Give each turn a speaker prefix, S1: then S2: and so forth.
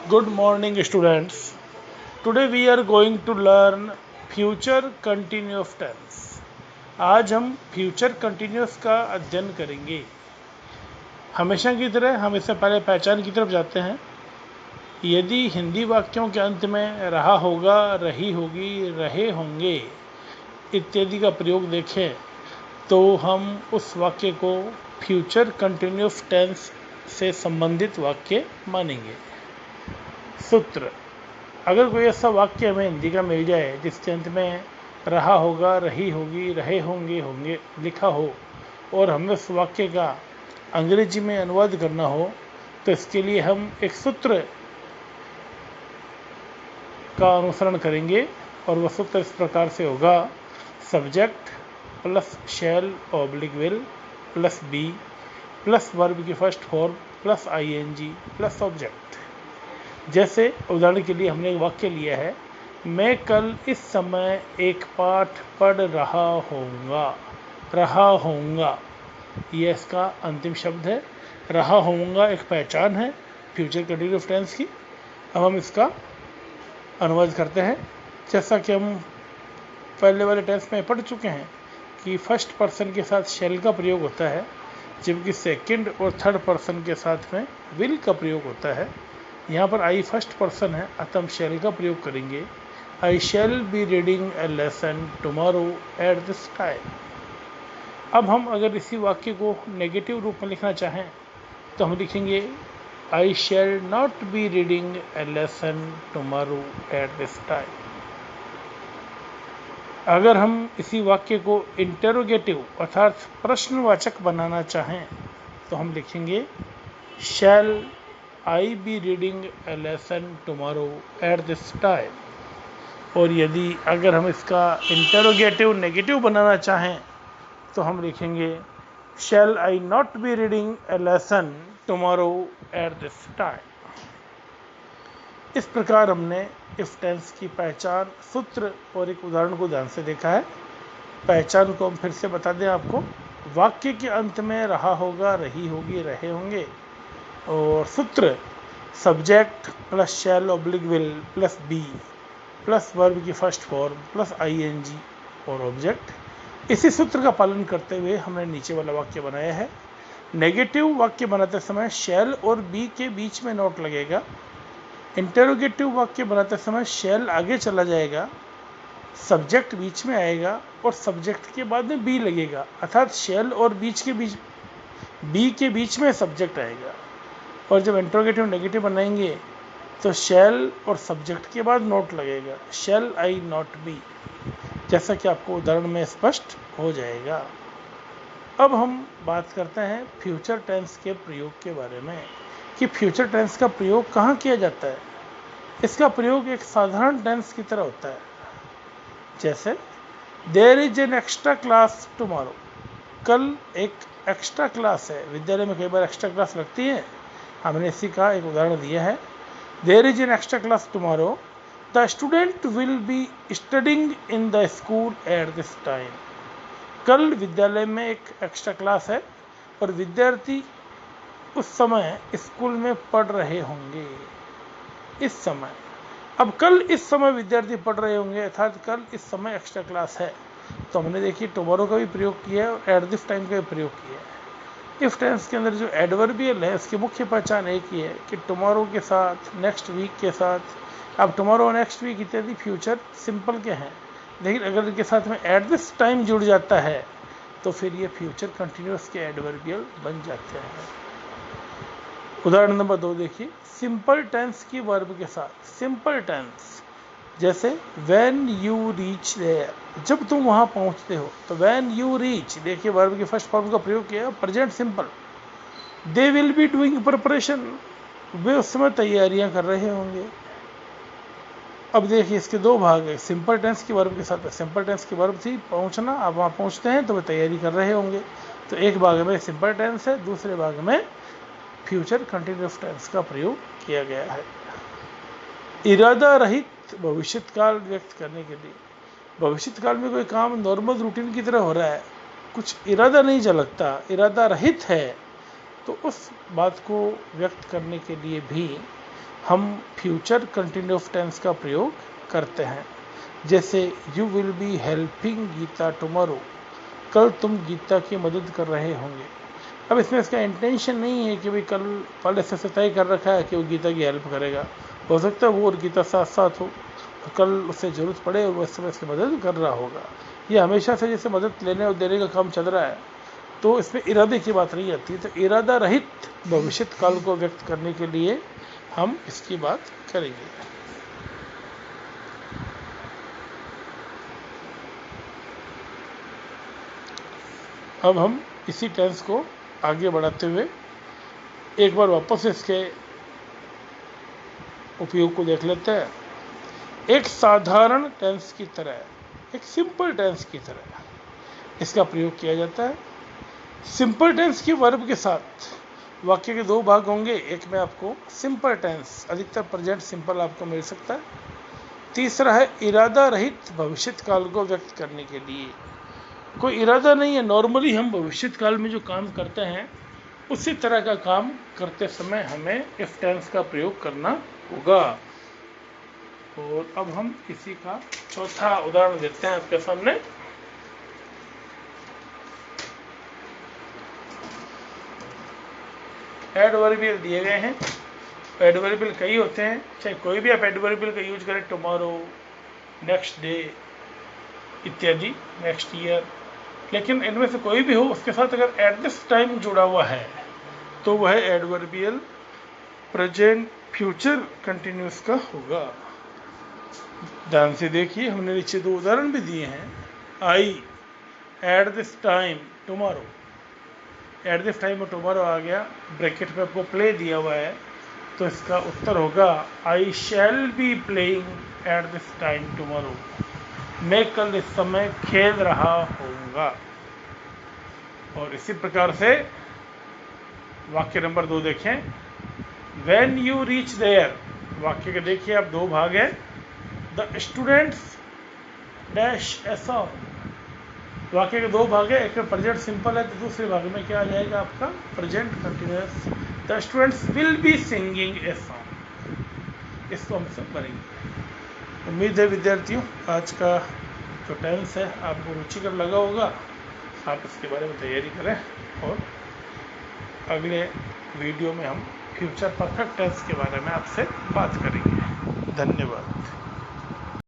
S1: Good morning, students. Today we are going to learn future continuous tense. आज हम future continuous का अध्ययन करेंगे। हमेशा की तरह हम इससे पहले पहचान की तरफ जाते हैं। यदि हिंदी वाक्यों के अंत में रहा होगा, रही होगी, रहे होंगे इत्यादि का प्रयोग देखें तो हम उस वाक्य को फ्यूचर कंटिन्यूस टेंस से संबंधित वाक्य मानेंगे। सूत्र: अगर कोई ऐसा वाक्य हमें हिंदी का मिल जाए जिसके अंत में रहा होगा, रही होगी, रहे होंगे होंगे लिखा हो और हमें उस वाक्य का अंग्रेजी में अनुवाद करना हो तो इसके लिए हम एक सूत्र का अनुसरण करेंगे और वह सूत्र इस प्रकार से होगा: subject plus shall oblique will plus be plus verb की first form plus ING plus object. जैसे उदाहरण के लिए हमने एक वाक्य लिया है, मैं कल इस समय एक पाठ पढ़ रहा होऊंगा। यह इसका अंतिम शब्द है। रहा होऊंगा एक पहचान है फ्यूचर कंटिन्यूस टेंस की। अब हम इसका अनुवाद करते हैं। जैसा कि हम पहले वाले टेंस में पढ़ चुके हैं कि फर्स्ट पर्सन के साथ शैल का प्रयोग होता है, जबकि सेकंड और थर्ड पर्सन के साथ में विल का प्रयोग होता है। यहाँ पर आई फर्स्ट पर्सन है, अतः हम शैल का प्रयोग करेंगे। I shall be reading a lesson tomorrow at this time. अब हम अगर इसी वाक्य को नेगेटिव रूप में लिखना चाहें तो हम लिखेंगे I shall not be reading a lesson tomorrow at this time. अगर हम इसी वाक्य को इंटेरोगेटिव अर्थात प्रश्नवाचक बनाना चाहें तो हम लिखेंगे shall I be reading a lesson tomorrow at this time. और यदि अगर हम इसका इंटेरोगेटिव नेगेटिव बनाना चाहें तो हम लिखेंगे shall I not be reading a lesson tomorrow at this time. इस प्रकार हमने इफ टेंस की पहचान, सूत्र और एक उदाहरण को ध्यान से देखा है। पहचान को हम फिर से बता दें आपको। वाक्य के अंत में रहा होगा, रही होगी, रहे होंगे। और सूत्र subject plus shall oblique will plus be plus verb की फर्स्ट फॉर्म प्लस आईएनजी और ऑब्जेक्ट। इसी सूत्र का पालन करते हुए हमने नीचे वाला वाक्य बनाया है। नेगेटिव वाक्य बनाते समय शैल और बी के बीच में नोट लगेगा। इंटेरोगेटिव वाक्य बनाते समय शैल आगे चला जाएगा, सब्जेक्ट बीच में आएगा और सब्जेक्ट के बाद में बी लगेगा, अर्थात शैल और बी के बीच में सब्जेक्ट आएगा। और जब इंट्रोगेटिव नेगेटिव बनाएंगे तो शैल और सब्जेक्ट के बाद नोट लगेगा, शैल आई नॉट बी, जैसा कि आपको उदाहरण में स्पष्ट हो जाएगा। अब हम बात करते हैं फ्यूचर टेंस के प्रयोग के बारे में कि फ्यूचर टेंस का प्रयोग कहाँ किया जाता है। इसका प्रयोग एक साधारण टेंस की तरह होता है। जैसे there is an extra class tomorrow, कल एक एक्स्ट्रा क्लास है। विद्यालय में कई बार एक्स्ट्रा क्लास लगती है, हमने इसी का एक उदाहरण दिया है। There is an extra class tomorrow, the student will be studying in the school at this time. कल विद्यालय में एक एक्स्ट्रा क्लास है और विद्यार्थी उस समय स्कूल में पढ़ रहे होंगे। इस समय, अब कल इस समय विद्यार्थी पढ़ रहे होंगे अर्थात कल इस समय एक्स्ट्रा क्लास है, तो हमने देखिए टुमारो का भी प्रयोग किया है और एट दिस टाइम का भी प्रयोग किया है। इफ टेंस के अंदर जो एडवर्बियल है उसकी मुख्य पहचान एक ही है कि टुमारो के साथ, नेक्स्ट वीक के साथ, अब टुमारो, नेक्स्ट वीक इत्यादि फ्यूचर सिंपल के हैं, लेकिन अगर इनके साथ में एट दिस टाइम जुड़ जाता है तो फिर ये फ्यूचर कंटिन्यूस के एडवर्बियल बन जाते हैं। उदाहरण नंबर 2 देखिए, सिंपल टेंस की वर्ब के साथ। सिंपल टेंस जैसे व्हेन यू रीच देयर, जब तुम वहां पहुंचते हो, तो व्हेन यू रीच, देखिए वर्ब की फर्स्ट फॉर्म का प्रयोग किया, present simple. They will be doing preparation, वे उस समय तैयारियां कर रहे होंगे। अब देखिए इसके दो भाग है। सिंपल टेंस की वर्ब के साथ, सिंपल टेंस की वर्ब थी पहुंचना, अब वहां पहुंचते हैं तो वे तैयारी कर रहे होंगे। तो एक भाग में सिंपल टेंस है, दूसरे भाग में फ्यूचर कंटिन्यूस टेंस का प्रयोग किया गया है। इरादा रहित भविष्यत काल व्यक्त करने के लिए, भविष्यत काल में कोई काम नॉर्मल रूटीन की तरह हो रहा है, कुछ इरादा नहीं झलकता, इरादा रहित है, तो उस बात को व्यक्त करने के लिए भी हम फ्यूचर कंटिन्यूस टेंस का प्रयोग करते हैं। जैसे you will be helping Geeta tomorrow, कल तुम गीता की मदद कर रहे होंगे। अब इसमें इसका इंटेंशन नहीं है कि भाई कल पहले से तय कर रखा है कि वो गीता की हेल्प करेगा, हो सकता है वो और गीता साथ साथ हो तो कल उसे ज़रूरत पड़े और वह समय इसकी मदद कर रहा होगा। ये हमेशा से जैसे मदद लेने और देने का काम चल रहा है, तो इसमें इरादे की बात नहीं आती। तो इरादा रहित भविष्य काल को व्यक्त करने के लिए हम इसकी बात करेंगे। अब हम इसी टेंस को आगे बढ़ाते हुए एक बार वापस इसके उपयोग को देख लेते हैं। एक साधारण टेंस की तरह, एक सिंपल टेंस की तरह इसका प्रयोग किया जाता है। सिंपल टेंस के वर्ब के साथ वाक्य के दो भाग होंगे। एक में आपको सिंपल टेंस, अधिकतर प्रेजेंट सिंपल आपको मिल सकता है। तीसरा है इरादा रहित भविष्य काल को व्यक्त करने के लिए। कोई इरादा नहीं है, नॉर्मली हम भविष्य काल में जो काम करते हैं उसी तरह का काम करते समय हमें इफ टेंस का प्रयोग करना होगा। और अब हम इसी का चौथा उदाहरण देते हैं आपके सामने। एडवर्बियल दिए गए हैं। एडवर्बियल कई होते हैं, चाहे कोई भी आप एडवर्बियल का यूज करें, टुमारो, नेक्स्ट डे इत्यादि, नेक्स्ट ईयर, लेकिन इनमें से कोई भी हो उसके साथ अगर एट दिस टाइम जुड़ा हुआ है तो वह एडवर्बियल प्रेजेंट फ्यूचर कंटिन्यूस का होगा। ध्यान से देखिए, हमने नीचे दो उदाहरण भी दिए हैं। I at this time tomorrow, at this time और टुमारो आ गया, ब्रैकेट में आपको प्ले दिया हुआ है, तो इसका उत्तर होगा I shall be playing at this time tomorrow, मैं कल इस समय खेल रहा होऊंगा। और इसी प्रकार से वाक्य नंबर 2 देखें। व्हेन यू रीच देयर, वाक्य के देखिए आप दो भाग हैं। The students dash a song, वाक्य के दो भाग है, एक में प्रेजेंट सिंपल है तो दूसरे भाग में क्या आ जाएगा आपका present continuous. The students will be singing a song, इसको हम सब करेंगे। उम्मीद है विद्यार्थियों आज का जो टेंस है आपको रुचिकर लगा होगा। आप इसके बारे में तैयारी करें और अगले वीडियो में हम फ्यूचर परफेक्ट टेंस के बारे में आपसे बात करेंगे। धन्यवाद।